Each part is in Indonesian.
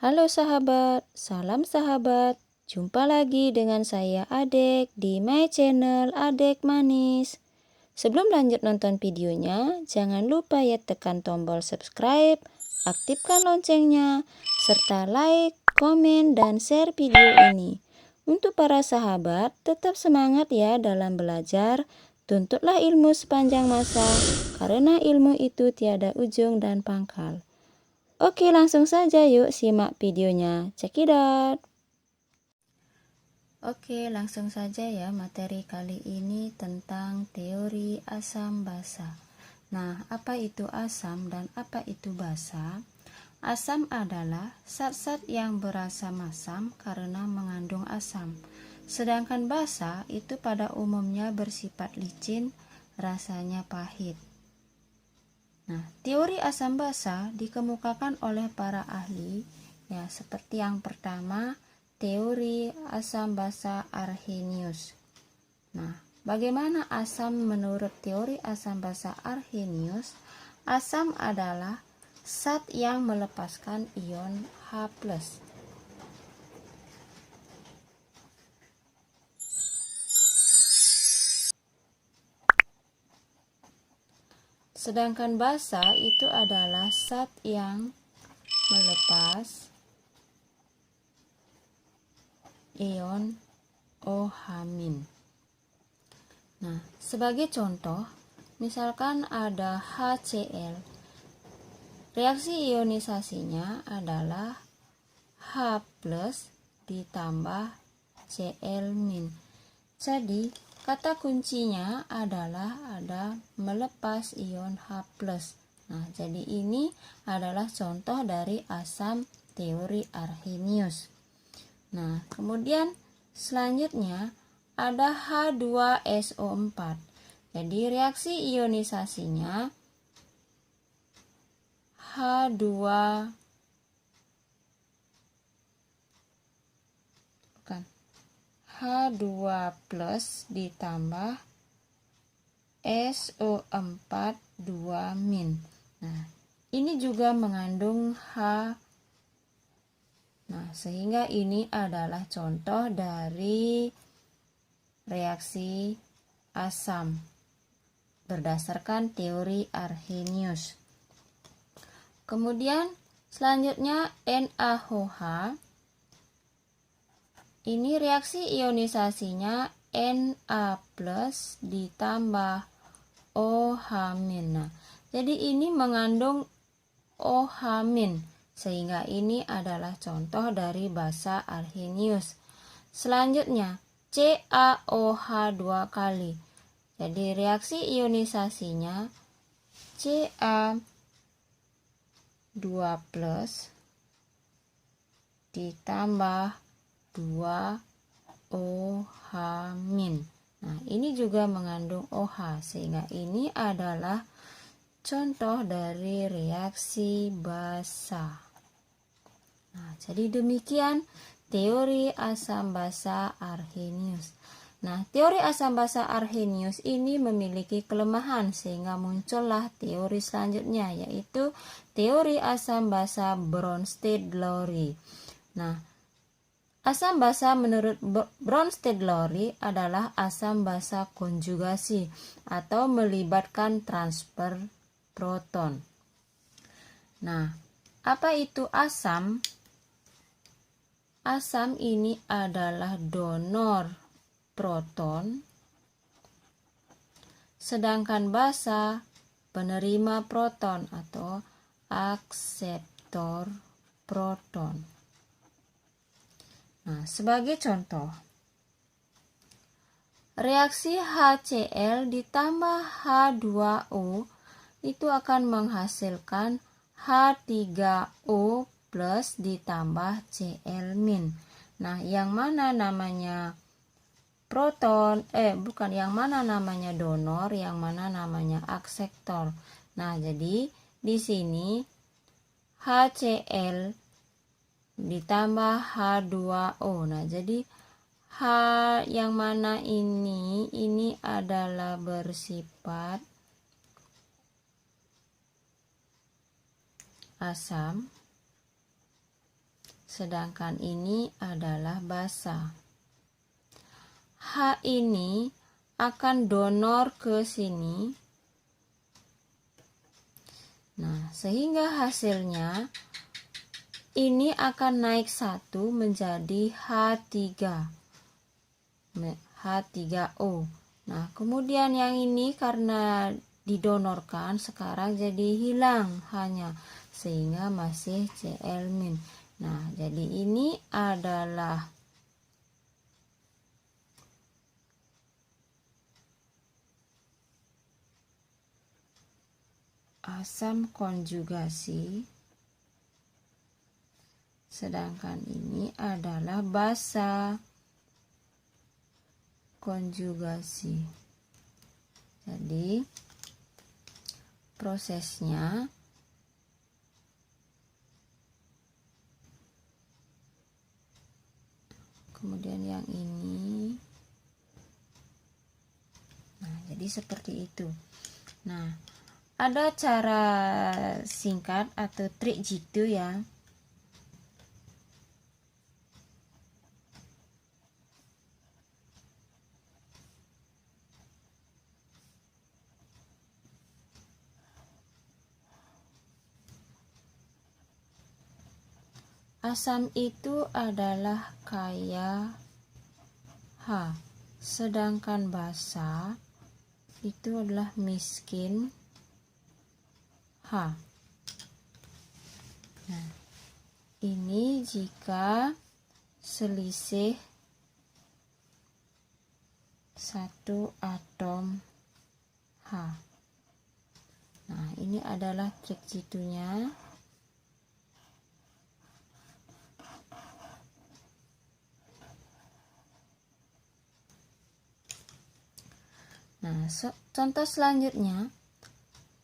Halo sahabat, salam sahabat. Jumpa lagi dengan saya Adek di my channel Adek Manis. Sebelum lanjut nonton videonya, jangan lupa ya tekan tombol subscribe, aktifkan loncengnya, serta like, komen, dan share video ini. Untuk para sahabat, tetap semangat ya dalam belajar. Tuntutlah ilmu sepanjang masa, karena ilmu itu tiada ujung dan pangkal. Oke, langsung saja yuk simak videonya. Check it out. Oke, langsung saja ya, materi kali ini tentang teori asam basa. Nah, apa itu asam dan apa itu basa? Asam adalah zat-zat yang berasam asam karena mengandung asam. Sedangkan basa itu pada umumnya bersifat licin, rasanya pahit. Nah, teori asam basa dikemukakan oleh para ahli, ya seperti yang pertama, teori asam basa Arrhenius. Nah, bagaimana asam menurut teori asam basa Arrhenius? Asam adalah zat yang melepaskan ion H+. Sedangkan basa itu adalah zat yang melepas ion OH-. Nah, sebagai contoh, misalkan ada HCl. Reaksi ionisasinya adalah H+ ditambah Cl-. Jadi, kata kuncinya adalah ada melepas ion H+. Nah, jadi ini adalah contoh dari asam teori Arrhenius. Nah, kemudian selanjutnya ada H2SO4. Jadi reaksi ionisasinya H2 ditambah SO4 2-. Nah, ini juga mengandung H. Nah, sehingga ini adalah contoh dari reaksi asam berdasarkan teori Arrhenius. Kemudian selanjutnya NaOH. Ini reaksi ionisasinya Na+ ditambah OH-. Nah, jadi ini mengandung OH-, sehingga ini adalah contoh dari basa Arrhenius. Selanjutnya CaOH 2 kali. Jadi reaksi ionisasinya Ca2+ ditambah 2OH-. Nah, ini juga mengandung OH, sehingga ini adalah contoh dari reaksi basa. Nah, jadi demikian teori asam basa Arrhenius. Nah, teori asam basa Arrhenius ini memiliki kelemahan sehingga muncullah teori selanjutnya, yaitu teori asam basa Bronsted-Lowry. Nah, asam basa menurut Bronsted-Lowry adalah asam basa konjugasi atau melibatkan transfer proton. Nah, apa itu asam? Asam ini adalah donor proton, sedangkan basa penerima proton atau akseptor proton. Nah, sebagai contoh, reaksi HCl ditambah H2O itu akan menghasilkan H3O plus ditambah Cl-. Nah, yang mana namanya proton? Yang mana namanya donor, yang mana namanya akseptor. Nah, jadi di sini HCl ditambah H2O. Nah, jadi H yang mana ini adalah bersifat asam, sedangkan ini adalah basa. H ini akan donor ke sini. Nah, sehingga hasilnya ini akan naik 1 menjadi H3. H3O. Nah, kemudian yang ini karena didonorkan sekarang jadi hilang hanya, sehingga masih Cl-. Nah, jadi ini adalah asam konjugasi, sedangkan ini adalah basa konjugasi. Jadi prosesnya kemudian yang ini. Nah, jadi seperti itu. Nah, ada cara singkat atau trik jitu ya. Asam itu adalah kaya H, sedangkan basa itu adalah miskin H. Nah, ini jika selisih 1 atom H. Nah, ini adalah trik jitunya. Nah, contoh selanjutnya,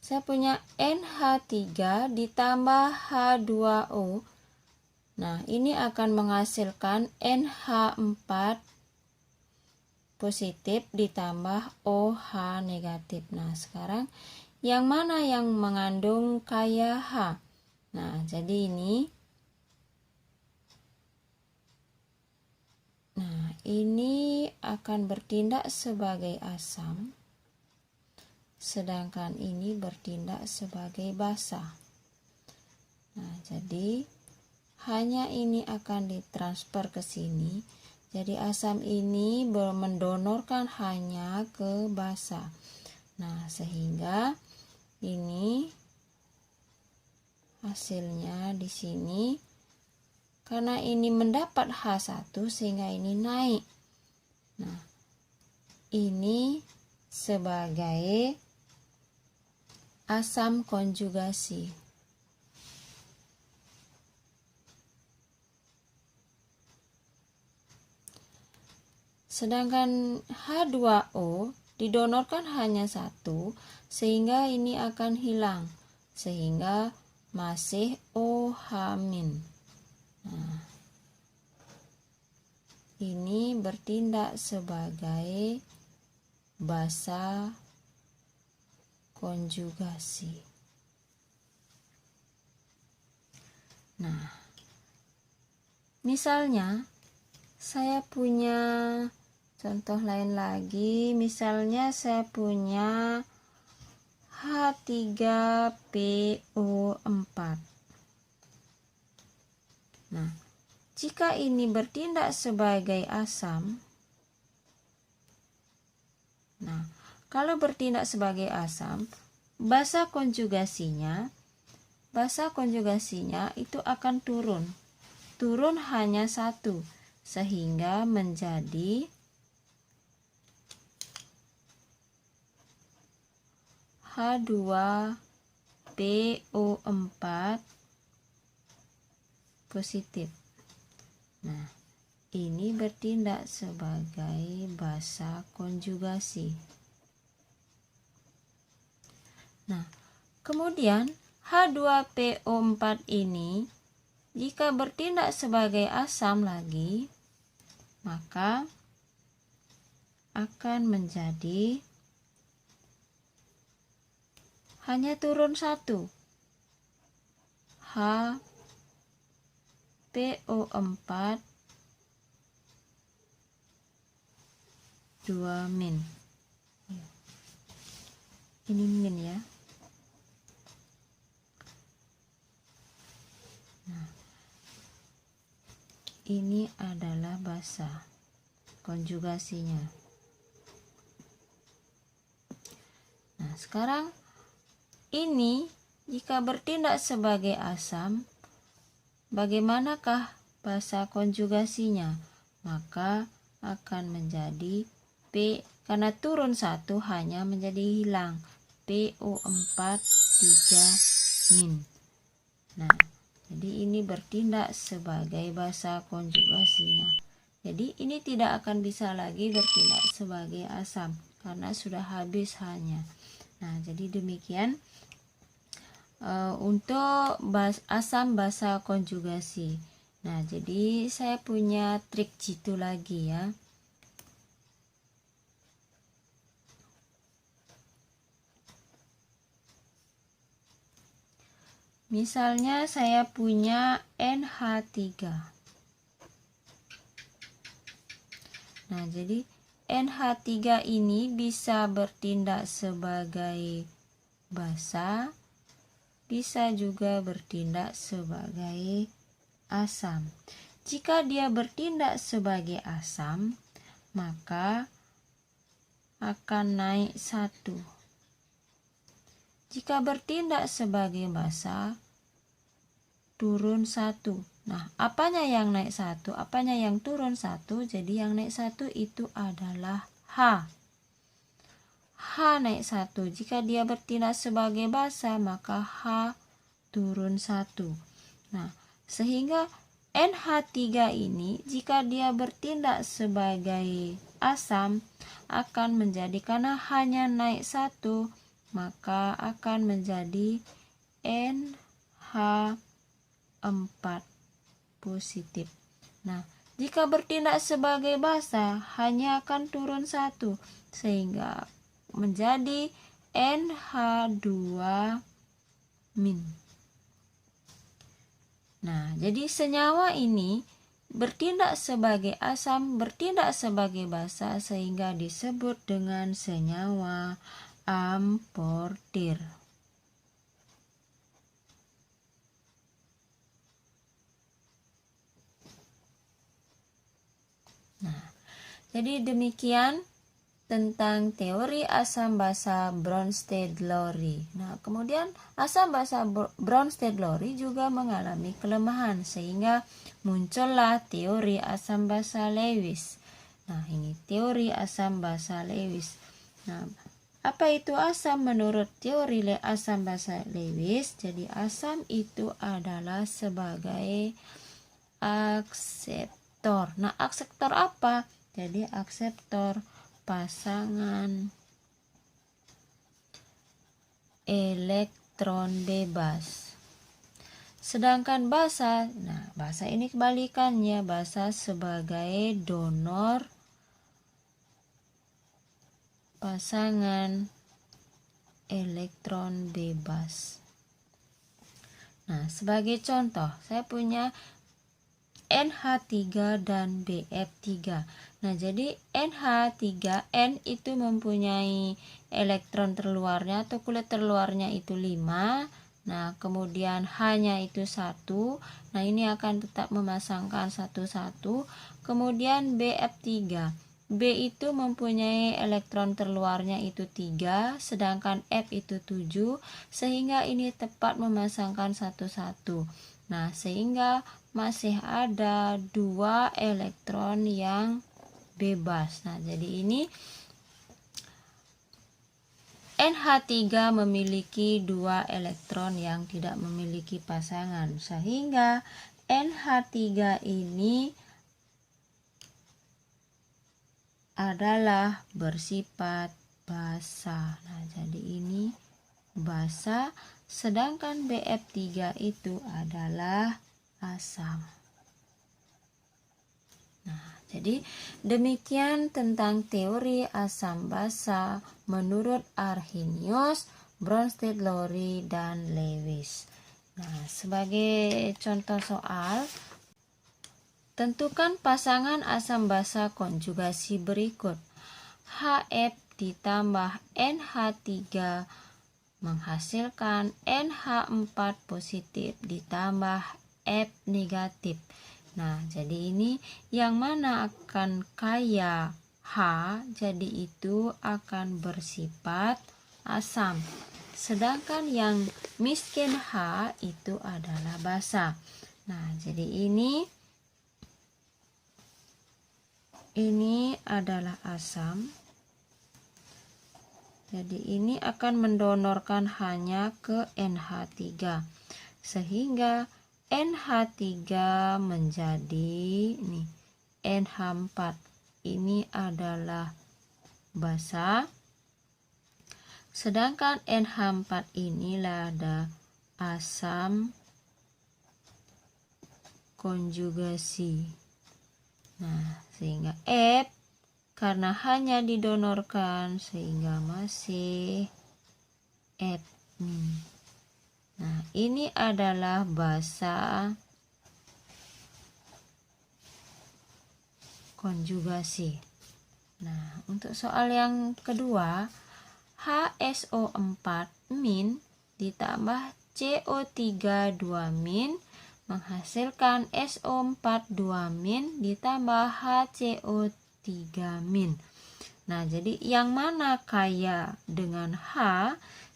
saya punya NH3 ditambah H2O. Nah, ini akan menghasilkan NH4 positif ditambah OH negatif. Nah, sekarang yang mana yang mengandung kaya H? Nah, jadi ini. Nah, ini akan bertindak sebagai asam, sedangkan ini bertindak sebagai basa. Nah, jadi hanya ini akan ditransfer ke sini. Jadi asam ini mendonorkan hanya ke basa. Nah, sehingga ini hasilnya di sini. Karena ini mendapat H1 sehingga ini naik. Nah, ini sebagai asam konjugasi. Sedangkan H2O didonorkan hanya 1 sehingga ini akan hilang. Sehingga masih OH-. Nah, ini bertindak sebagai basa konjugasi. Nah, misalnya saya punya contoh lain lagi. Misalnya saya punya H3PO4. Nah, jika ini bertindak sebagai asam, nah, kalau bertindak sebagai asam, basa konjugasinya itu akan turun hanya 1, sehingga menjadi H2PO4 positif. Nah, ini bertindak sebagai basa konjugasi. Nah, kemudian H2PO4 ini jika bertindak sebagai asam lagi, maka akan menjadi hanya turun 1, PO4 2 min. Ini min ya. Nah, ini adalah basa konjugasinya. Nah, sekarang ini jika bertindak sebagai asam, bagaimanakah basa konjugasinya? Maka akan menjadi P, karena turun 1 hanya menjadi hilang, PO4 3 min. Nah, jadi ini bertindak sebagai basa konjugasinya. Jadi ini tidak akan bisa lagi bertindak sebagai asam karena sudah habis hanya. Nah, jadi demikian untuk asam basa konjugasi. Nah, jadi saya punya trik jitu lagi ya. Misalnya saya punya NH3. Nah, jadi NH3 ini bisa bertindak sebagai basa, bisa juga bertindak sebagai asam. Jika dia bertindak sebagai asam, maka akan naik 1. Jika bertindak sebagai basa, turun 1. Nah, apanya yang naik 1? Apanya yang turun 1? Jadi yang naik 1 itu adalah H. H naik 1. Jika dia bertindak sebagai basa, maka H turun 1. Nah, sehingga NH3 ini jika dia bertindak sebagai asam akan menjadi, karena hanya naik 1, maka akan menjadi NH4 positif. Nah, jika bertindak sebagai basa hanya akan turun 1 sehingga menjadi NH2 min. Nah, jadi senyawa ini bertindak sebagai asam, bertindak sebagai basa sehingga disebut dengan senyawa amfortir. Nah, jadi demikian tentang teori asam basa Bronsted-Lowry. Nah, kemudian asam basa Bronsted-Lowry juga mengalami kelemahan sehingga muncullah teori asam basa Lewis. Nah, ini teori asam basa Lewis. Nah, apa itu asam menurut teori asam basa Lewis? Jadi asam itu adalah sebagai akseptor. Nah, akseptor apa? Jadi akseptor pasangan elektron bebas. Sedangkan basa, nah basa ini kebalikannya, basa sebagai donor pasangan elektron bebas. Nah, sebagai contoh, saya punya NH3 dan BF3. Nah, jadi NH3, N itu mempunyai elektron terluarnya atau kulit terluarnya itu 5. Nah, kemudian H-nya itu 1. Nah, ini akan tetap memasangkan 1-1. Kemudian BF3. B itu mempunyai elektron terluarnya itu 3, sedangkan F itu 7, sehingga ini tepat memasangkan 1-1. Nah, sehingga masih ada 2 elektron yang bebas. Nah, jadi ini NH3 memiliki 2 elektron yang tidak memiliki pasangan, sehingga NH3 ini adalah bersifat basa. Nah, jadi ini basa, sedangkan BF3 itu adalah asam. Nah, jadi demikian tentang teori asam basa menurut Arrhenius, Bronsted-Lowry, dan Lewis. Nah, sebagai contoh soal, Tentukan pasangan asam basa konjugasi berikut. HF ditambah NH3 menghasilkan NH4 positif ditambah F negatif. Nah, jadi ini yang mana akan kaya H, jadi itu akan bersifat asam. Sedangkan yang miskin H itu adalah basa. Nah, jadi ini adalah asam. Jadi ini akan mendonorkan hanya ke NH3. Sehingga NH3 menjadi NH4. Ini adalah basa. Sedangkan NH4 inilah ada asam konjugasi. Nah, sehingga F karena hanya didonorkan sehingga masih F-. Nah, ini adalah basa konjugasi. Nah, untuk soal yang kedua, HSO4- ditambah CO3 2- menghasilkan SO4 2- ditambah HCO3-. Nah, jadi yang mana kaya dengan H?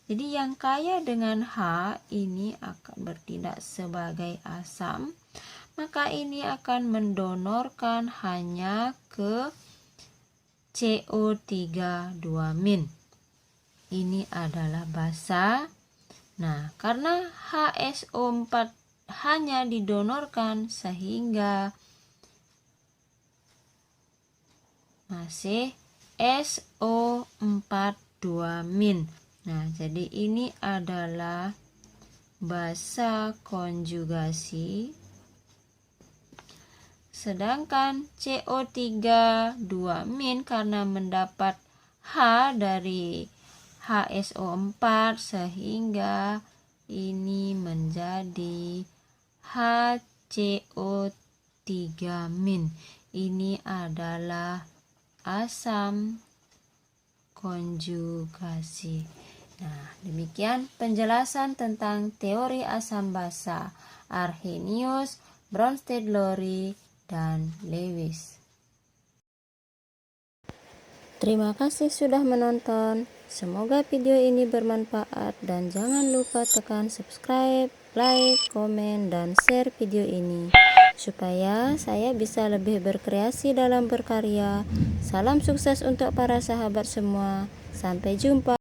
Jadi yang kaya dengan H ini akan bertindak sebagai asam, maka ini akan mendonorkan hanya ke CO3 2-. Ini adalah basa. Nah, karena HSO4 hanya didonorkan sehingga masih SO4 2-. Nah, jadi ini adalah basa konjugasi. Sedangkan CO3 2- karena mendapat H dari HSO4 sehingga ini menjadi HCO3-. Ini adalah asam konjugasi. Nah, demikian penjelasan tentang teori asam basa Arrhenius, Bronsted Lowry, dan Lewis. Terima kasih sudah menonton. Semoga video ini bermanfaat dan jangan lupa tekan subscribe, like, komen, dan share video ini supaya saya bisa lebih berkreasi dalam berkarya. Salam sukses untuk para sahabat semua. Sampai jumpa.